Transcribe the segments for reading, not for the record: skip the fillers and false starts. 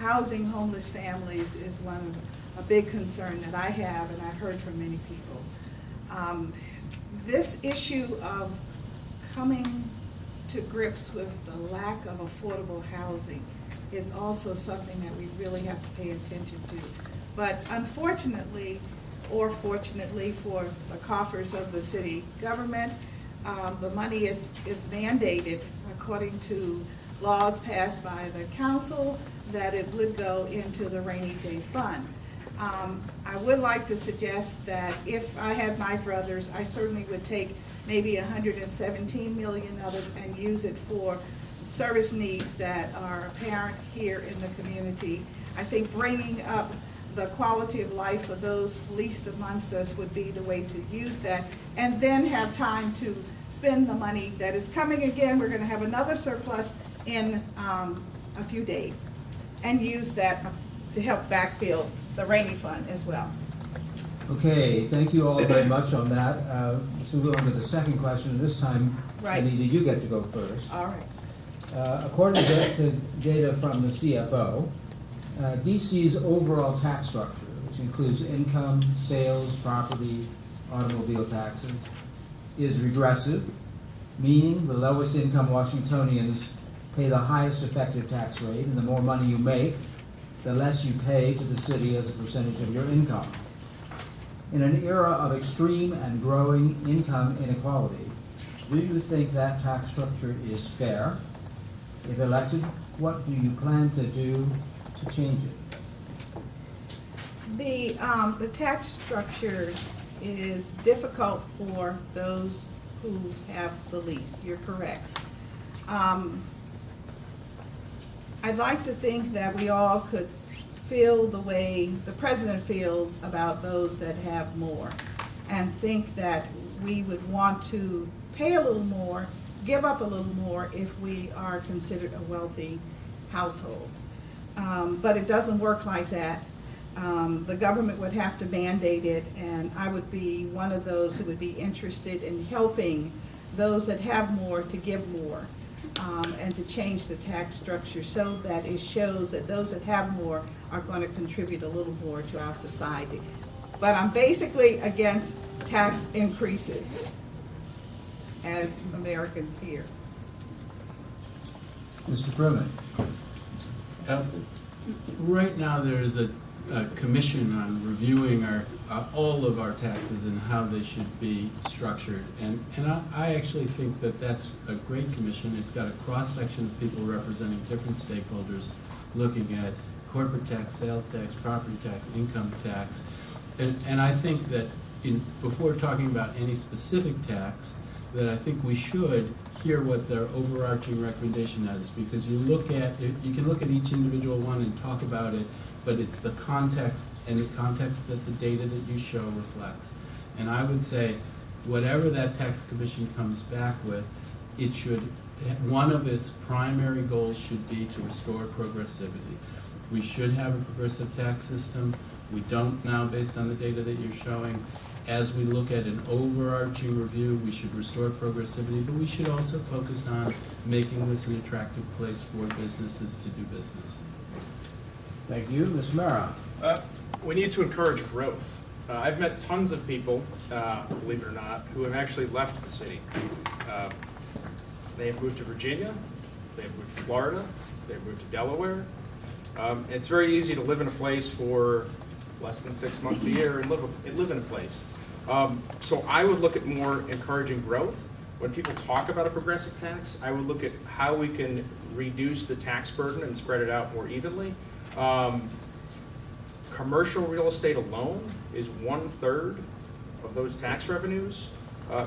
housing homeless families is a big concern that I have, and I've heard from many people. This issue of coming to grips with the lack of affordable housing is also something that we really have to pay attention to. But unfortunately, or fortunately for the coffers of the city government, the money is mandated according to laws passed by the council that it would go into the rainy day fund. I would like to suggest that if I had my brothers, I certainly would take maybe 117 million of it and use it for service needs that are apparent here in the community. I think bringing up the quality of life of those least amongst us would be the way to use that, and then have time to spend the money that is coming again. We're going to have another surplus in a few days, and use that to help backfill the rainy fund as well. Okay, thank you all very much on that. Let's move on to the second question. This time, Right. Anita, you get to go first. All right. According to data from the CFO, DC's overall tax structure, which includes income, sales, property, automobile taxes, is regressive, meaning the lowest income Washingtonians pay the highest effective tax rate, and the more money you make, the less you pay to the city as a percentage of your income. In an era of extreme and growing income inequality, do you think that tax structure is fair? If elected, what do you plan to do to change it? The tax structure is difficult for those who have the least. You're correct. I'd like to think that we all could feel the way the president feels about those that have more, and think that we would want to pay a little more, give up a little more if we are considered a wealthy household. But it doesn't work like that. The government would have to mandate it, and I would be one of those who would be interested in helping those that have more to give more, and to change the tax structure so that it shows that those that have more are going to contribute a little more to our society. But I'm basically against tax increases as Americans here. Mr. Furman. Right now, there is a commission on reviewing all of our taxes and how they should be structured. And I actually think that that's a great commission. It's got a cross-section of people representing different stakeholders, looking at corporate tax, sales tax, property tax, income tax. And I think that before talking about any specific tax, that I think we should hear what their overarching recommendation is, because you can look at each individual one and talk about it, but it's the context and the context that the data that you show reflects. And I would say, whatever that tax commission comes back with, it should, one of its primary goals should be to restore progressivity. We should have a progressive tax system. We don't now, based on the data that you're showing. As we look at an overarching review, we should restore progressivity, but we should also focus on making this an attractive place for businesses to do business. Thank you. Ms. Mara. We need to encourage growth. I've met tons of people, believe it or not, who have actually left the city. They have moved to Virginia, they have moved to Florida, they have moved to Delaware. It's very easy to live in a place for less than 6 months a year and live in a place. So I would look at more encouraging growth. When people talk about a progressive tax, I would look at how we can reduce the tax burden and spread it out more evenly. Commercial real estate alone is 1/3 of those tax revenues.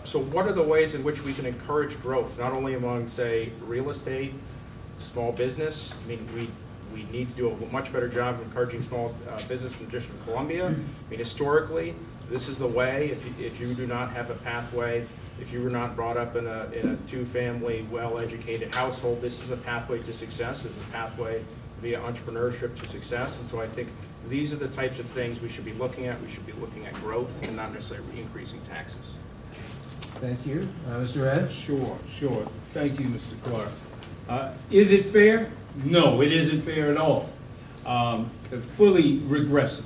So what are the ways in which we can encourage growth, not only among, say, real estate, small business? I mean, we need to do a much better job of encouraging small business in the District of Columbia. I mean, historically, this is the way. If you do not have a pathway, if you were not brought up in a two-family, well-educated household, this is a pathway to success. This is a pathway via entrepreneurship to success. And so I think these are the types of things we should be looking at. We should be looking at growth and not necessarily increasing taxes. Thank you. Mr. Ed? Sure. Thank you, Mr. Clark. Is it fair? No, it isn't fair at all. fully regressive.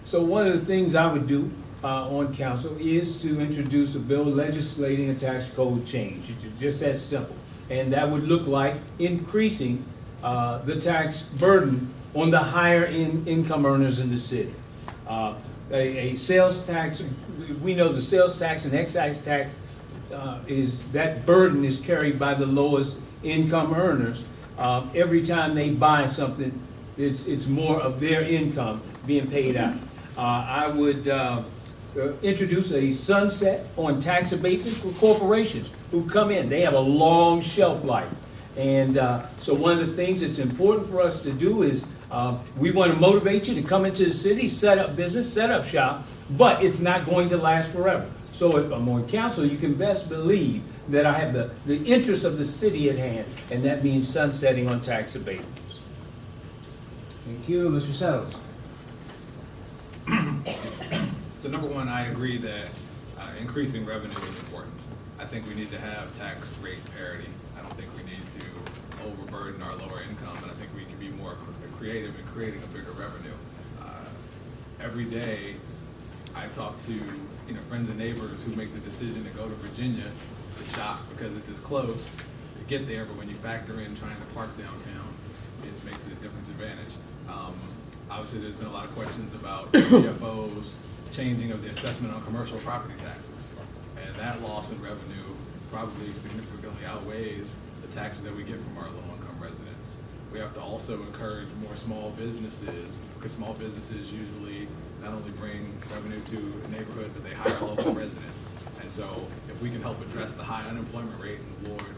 So one of the things I would do on council is to introduce a bill legislating a tax code change. It's just that simple. And that would look like increasing the tax burden on the higher income earners in the city. A sales tax, we know the sales tax and excise tax that burden is carried by the lowest income earners. Every time they buy something, it's more of their income being paid out. I would introduce a sunset on tax abatements for corporations who come in. They have a long shelf life. And so one of the things that's important for us to do is we want to motivate you to come into the city, set up business, set up shop, but it's not going to last forever. So if I'm on council, you can best believe that I have the interest of the city at hand, and that means sunsetting on tax abatements. Thank you, Mr. Settles. So number one, I agree that increasing revenue is important. I think we need to have tax rate parity. I don't think we need to overburden our lower income, and I think we can be more creative in creating a bigger revenue. Every day, I talk to friends and neighbors who make the decision to go to Virginia to shop because it's as close to get there, but when you factor in trying to park downtown, it makes it a different advantage. Obviously, there's been a lot of questions about CFO's changing of the assessment on commercial property taxes. And that loss in revenue probably significantly outweighs the taxes that we get from our low-income residents. We have to also encourage more small businesses, because small businesses usually not only bring revenue to a neighborhood, but they hire local residents. And so if we can help address the high unemployment rate in Ward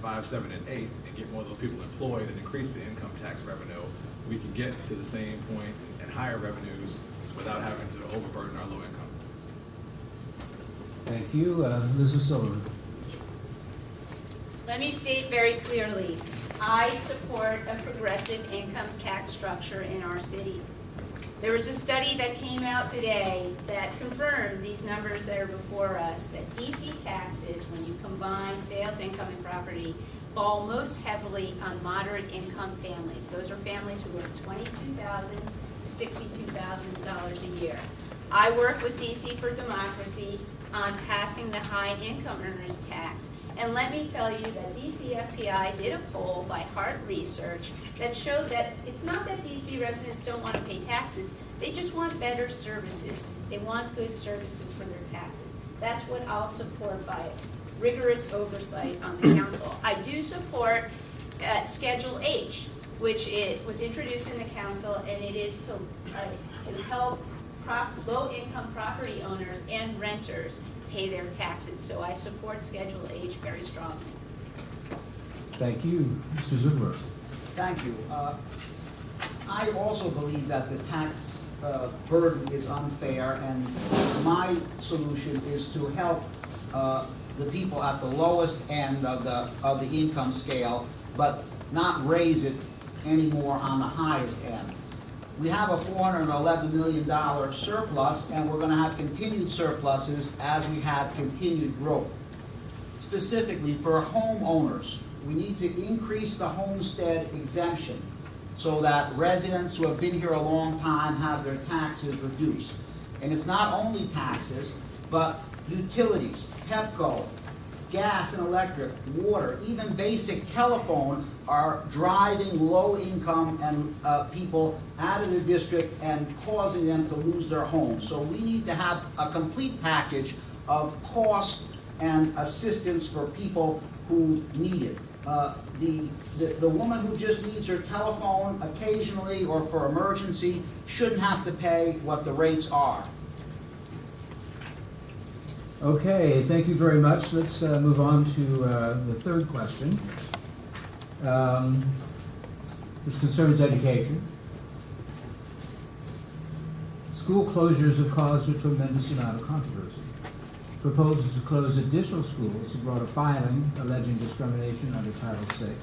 5, 7, and 8 and get more of those people employed and increase the income tax revenue, we can get to the same point and higher revenues without having to overburden our low income. Thank you, Mrs. Sullivan. Let me state very clearly, I support a progressive income tax structure in our city. There was a study that came out today that confirmed these numbers that are before us, that DC taxes, when you combine sales, income, and property, fall most heavily on moderate income families. Those are families who earn $22,000 to $62,000 a year. I work with DC for Democracy on passing the high income earners tax. And let me tell you that DCFPI did a poll by Hart Research that showed that it's not that DC residents don't want to pay taxes, they just want better services. They want good services for their taxes. That's what I'll support by rigorous oversight on the council. I do support Schedule H, which was introduced in the council, and it is to help low-income property owners and renters pay their taxes. So I support Schedule H very strongly. Thank you, Mr. Zuckerberg. Thank you. I also believe that the tax burden is unfair, and my solution is to help the people at the lowest end of the income scale, but not raise it anymore on the highest end. We have a $411 million surplus, and we're going to have continued surpluses as we have continued growth. Specifically for homeowners, we need to increase the homestead exemption so that residents who have been here a long time have their taxes reduced. And it's not only taxes, but utilities, Pepco, gas and electric, water, even basic telephone are driving low-income and people out of the district and causing them to lose their homes. So we need to have a complete package of cost and assistance for people who need it. The woman who just needs her telephone occasionally or for emergency shouldn't have to pay what the rates are. Okay, thank you very much. Let's move on to the third question, which concerns education. School closures have caused a tremendous amount of controversy. Proposals to close additional schools have brought a filing alleging discrimination under Title VI,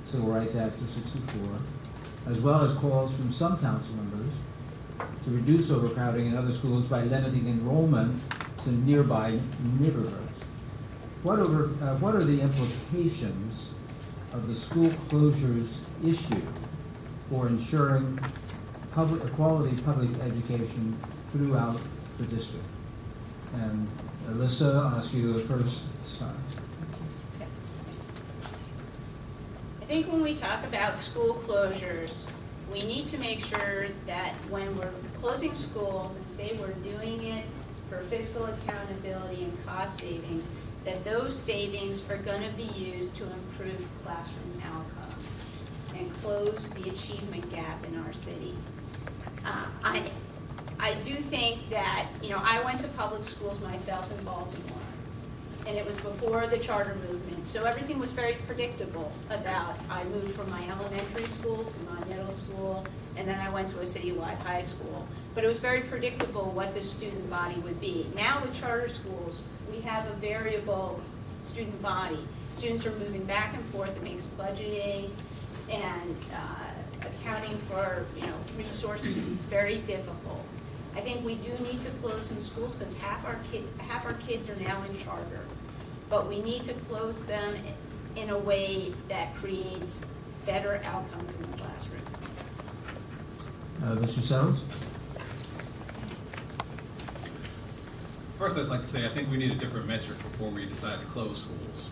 Civil Rights Act of '64, as well as calls from some council members to reduce overcrowding in other schools by limiting enrollment to nearby neighborhoods. What are the implications of the school closures issue for ensuring quality public education throughout the district. And Alyssa, I'll ask you the first time. I think when we talk about school closures, we need to make sure that when we're closing schools and say we're doing it for fiscal accountability and cost savings, that those savings are going to be used to improve classroom outcomes and close the achievement gap in our city. I do think that, I went to public schools myself in Baltimore, and it was before the charter movement, so everything was very predictable about, I moved from my elementary school to my middle school, and then I went to a citywide high school. But it was very predictable what the student body would be. Now with charter schools, we have a variable student body. Students are moving back and forth. It makes budgeting and accounting for resources very difficult. I think we do need to close some schools because half our kids are now in charter, but we need to close them in a way that creates better outcomes in the classroom. Mr. Sellers? First, I'd like to say, I think we need a different metric before we decide to close schools.